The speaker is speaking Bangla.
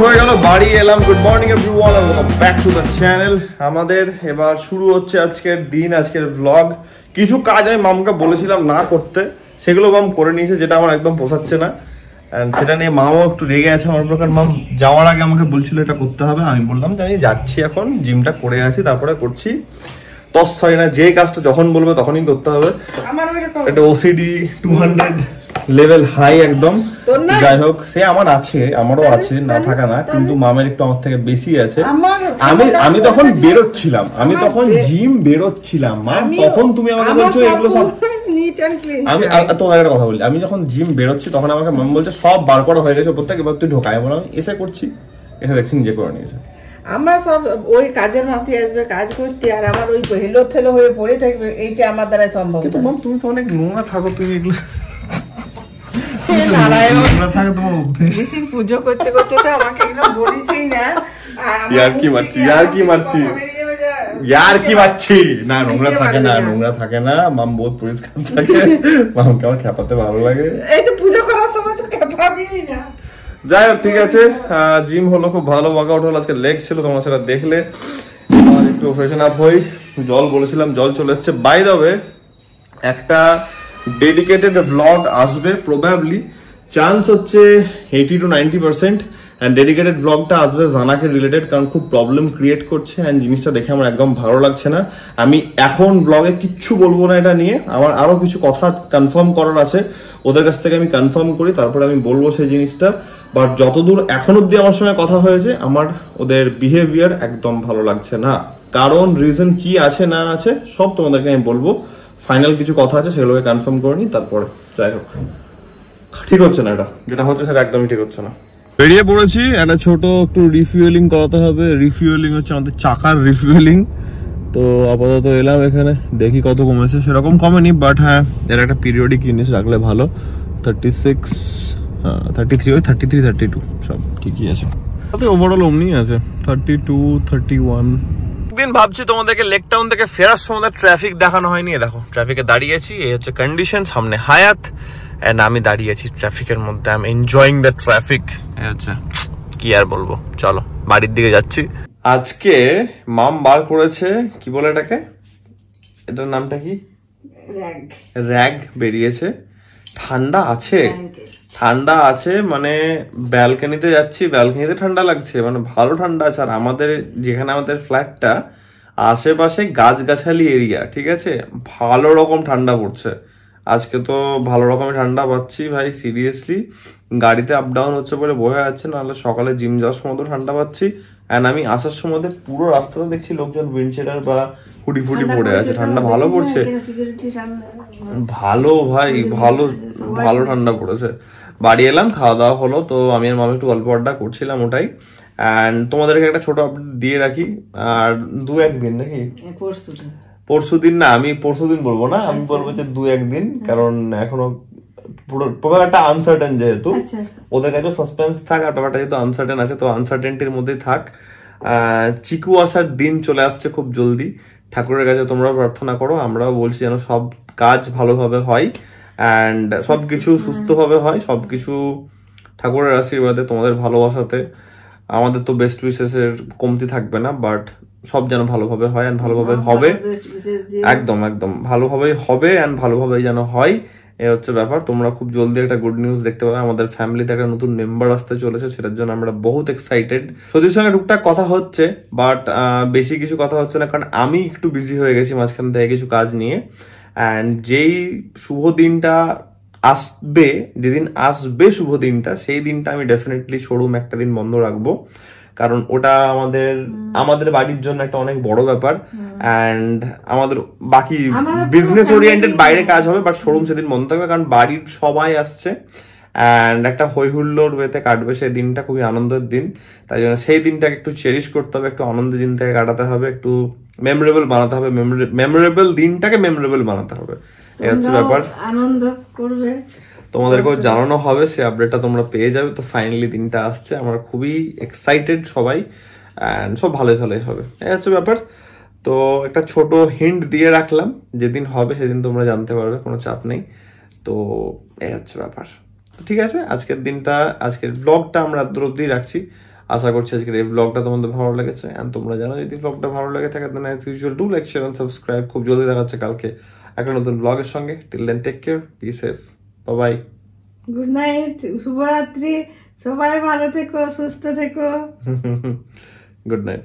হয়ে গেল, বাড়ি এলাম। Good morning everyone, welcome back to the channel. আমাদের এবার শুরু হচ্ছে আজকের দিন, আজকের ভ্লগ। কিছু কাজ আমি মামকে বলেছিলাম না করতে, সেগুলো মাম করে নিয়েছে, যেটা আমার একদম পোষাচ্ছে না। অ্যান্ড সেটা নিয়ে মাও একটু রেগে আছে আমার প্রকার। মাম যাওয়ার আগে আমাকে বলছিল এটা করতে হবে, আমি বললাম যে আমি যাচ্ছি, এখন জিমটা করে আসি, তারপরে করছি। তস হয় না, যে কাজটা যখন বলবে তখনই করতে হবে। এটা ওসিডি 200 লেভেল হাই একদম। যাই হোক, সে আমার আছে, আমারও আছে, না থাকা না, কিন্তু মামের একটু আমার থেকে বেশি আছে। আমি তখন বেরোচ্ছিলাম, আমি তখন জিম বেরোচ্ছিলাম, মাম তখন তুমি আমাকে বলছো এগুলো সব। আমি তোমার একটা কথা বলি, আমি যখন জিম বেরোচ্ছি তখন আমাকে মাম বলছে সব বার করা হয়ে গেছে প্রত্যেক, এবার তুই ঢোকায়। বললাম এসে করছি, এসে দেখছি নিজে করে নিয়েছে। আমার সব ওই কাজের মাঝে আসবে কাজ করতে, আর আমার ওই হেলো থেলো হয়ে পড়ে থাকবে, এইটা আমার দ্বারা সম্ভব। কিন্তু মাম তুমি তো অনেক নোংরা থাকো, তুমি এগুলো পুজো করতে করতে তো আমাকে এগুলো বলিসই না। না, নোংরা থাকে না, নোংরা থাকে না, মাম বহুত পরিষ্কার থাকে। মামকে আমার খেপাতে ভালো লাগে। এই তো পুজো করার সময় তো খেপাবি না। যাই হোক, ঠিক আছে। জিম হলো, খুব ভালো ওয়ার্কআউট হলো। আজকে লেগ ছিল, তোমরা সেটা দেখলে। একটু ফ্রেশন আপ হই, জল বলেছিলাম, জল চলে এসছে। বাই দ্য ওয়ে, একটা ডেডিকেটেড ভ্লগ আসবে প্রবাবলি, চান্স হচ্ছে 80 to 90%। অ্যান্ড ডেডিকেটেড ভ্লগটা আসবে জানাকে রিলেটেড, কারণ খুব প্রবলেম ক্রিয়েট করছে অ্যান্ড জিনিসটা দেখে আমার একদম ভালো লাগছে না। আমি এখন ব্লগে কিচ্ছু বলবো না এটা নিয়ে, আমার আরো কিছু কথা কনফার্ম করার আছে, ওদের কাছ থেকে আমি কনফার্ম করি, তারপরে আমি বলবো সেই জিনিসটা। বাট যতদূর এখন অব্দি আমার সঙ্গে কথা হয়েছে, আমার ওদের বিহেভিয়ার একদম ভালো লাগছে না। কারণ রিজন কি আছে না আছে সব তোমাদেরকে আমি বলবো। ফাইনাল কিছু কথা আছে, সেগুলোকে কনফার্ম করে নিই, তারপরে যাই হোক। ঠিক হচ্ছে না, এটা যেটা হচ্ছে সেটা একদমই ঠিক হচ্ছে না। বেরিয়ে পড়েছি, একটা ছোট একটু রিফুয়েলিং করাতে হবে। রিফুয়েলিং হচ্ছে আমাদের চাকার রিফুয়েলিং। তো আপাতত এলাম এখানে, দেখি কত কমেছে। সেরকম কমেনি, বাট হ্যাঁ এর একটা পিরিয়ডিক জিনিস রাখলে ভালো। 36, 33, ওই 33, 32 সব ঠিকই আছে। ওভারঅল অমনি আছে, 32, 31। দিন ভাবছি তোমাদেরকে লেক টাউন থেকে ফেরার সময় ট্রাফিক দেখানো হয়নি। দেখো ট্রাফিকে দাঁড়িয়েছি, এই হচ্ছে কন্ডিশন। সামনে হায়াত এন্ড আমি দাঁড়িয়েছি ট্রাফিকের মধ্যে। I am enjoying the traffic. এই হচ্ছে, কি আর বলবো। চলো বাড়ির দিকে যাচ্ছি। আজকে মাম বার করেছে, কি বলে এটাকে, এটার নামটা কি, র্যাগ বেরিয়েছে। ঠান্ডা আছে, ঠান্ডা আছে, মানে ব্যালকনিতে যাচ্ছি, ব্যালকনিতে ঠান্ডা লাগছে, মানে ভালো ঠান্ডা আছে। আর আমাদের যেখানে আমাদের ফ্ল্যাটটা, আশেপাশে গাছগাছালি এরিয়া, ঠিক আছে, ভালো রকম ঠান্ডা পড়ছে। আজকে তো ভালো রকমের ঠান্ডা পাচ্ছি ভাই, সিরিয়াসলি। গাড়িতে আপ ডাউন হচ্ছে বলে বোঝা যাচ্ছে, নাহলে সকালে জিম যাওয়ার সময় তো ঠান্ডা পাচ্ছি। অ্যান্ড আমি আসার সময় পুরো রাস্তাটা দেখছি লোকজন উইন্ডশিল্ডার বা হুডি ফুডি পরে আছে, ঠান্ডা ভালো পড়ছে। ভালো ভাই, ভালো ভালো ঠান্ডা পড়েছে। বাড়ি এলাম, খাওয়া দাওয়া হলো, তো আমি আর মামা একটু গল্প আড্ডা করছিলাম, ওটাই। অ্যান্ড তোমাদেরকে একটা ছোট আপডেট দিয়ে রাখি। আর 2-1 দিন নাকি, পরশু দিন না, আমি পরশু দিন বলবো না, আমি বলবো যে 2-1 দিন, কারণ এখনো পুরো ব্যাপারটা আনসার্টেন, যেহেতু ওদের কাছে সাসপেন্স থাক, আর ব্যাপারটা যেহেতু আনসার্টেন আছে, তো আনসার্টেনটির মধ্যেই থাক। চিকু আসার দিন চলে আসছে খুব জলদি। ঠাকুরের কাছে তোমরাও প্রার্থনা করো, আমরাও বলছি যেন সব কাজ ভালোভাবে হয় অ্যান্ড সবকিছু সুস্থভাবে হয়, সবকিছু ঠাকুরের আশীর্বাদে, তোমাদের ভালোবাসাতে। আমাদের তো বেস্ট উইশেসের কমতি থাকবে না, বাট সব যেন ভালোভাবে হয় অ্যান্ড ভালোভাবে হবে। একদম একদম ভালোভাবেই হবে অ্যান্ড ভালোভাবেই যেন হয়, এ হচ্ছে ব্যাপার। তোমরা খুব জলদি একটা গুড নিউজ দেখতে পাবে, আমাদের ফ্যামিলিতে একটা নতুন মেম্বার আসতে চলেছে, সেটার জন্য আমরা বহুত এক্সাইটেড। সত্যির সঙ্গে টুকটাক কথা হচ্ছে, বাট বেশি কিছু কথা হচ্ছে না, কারণ আমি একটু বিজি হয়ে গেছি মাঝখান থেকে কিছু কাজ নিয়ে। অ্যান্ড যেই শুভ দিনটা আসবে, যেদিন আসবে শুভ দিনটা, সেই দিনটা আমি ডেফিনেটলি শোরুম একটা দিন বন্ধ রাখবো, কারণ ওটা আমাদের বাড়ির জন্য একটা অনেক বড় ব্যাপার। অ্যান্ড আমাদের বাকি বিজনেস ওরিয়েন্টেড বাইরে কাজ হবে, বাট শোরুম সেদিন বন্ধ থাকবে, কারণ বাড়ির সবাই আসছে অ্যান্ড একটা হই হুল্লোড় ওয়েতে কাটবে সেই দিনটা, খুবই আনন্দের দিন। তাই জন্য সেই দিনটাকে একটু চেরিশ করতে হবে, একটু আনন্দের দিন থেকে কাটাতে হবে, একটু মেমোরেবল বানাতে হবে, মেমোরেবল দিনটাকে মেমোরেবল বানাতে হবে, এই হচ্ছে ব্যাপার। আনন্দ করবে, তোমাদেরকেও জানানো হবে, সেই আপডেটটা তোমরা পেয়ে যাবে। তো ফাইনালি দিনটা আসছে, আমরা খুবই এক্সাইটেড সবাই, অ্যান্ড সব ভালোই ভালোই হবে, এই হচ্ছে ব্যাপার। তো একটা ছোট হিন্ট দিয়ে রাখলাম, যেদিন হবে সেদিন তোমরা জানতে পারবে, কোনো চাপ নেই। তো এই হচ্ছে ব্যাপার। ঠিক আছে, আজকের দিনটা, আজকের ব্লগটা আমরা দূর অব্দি রাখছি। আশা করছি আজকের এই ব্লগটা তোমাদের ভালো লেগেছে, এন্ড তোমরা জানো যদি ব্লগটা ভালো লেগে থাকে then as usual do like share and subscribe. খুব জলদি দেখাচ্ছে কালকে একটা নতুন ব্লগের সঙ্গে। Till then take care, be safe, bye bye. Good night, শুভরাত্রি, সবাই ভালো থেকো, সুস্থ থেকো। Good night.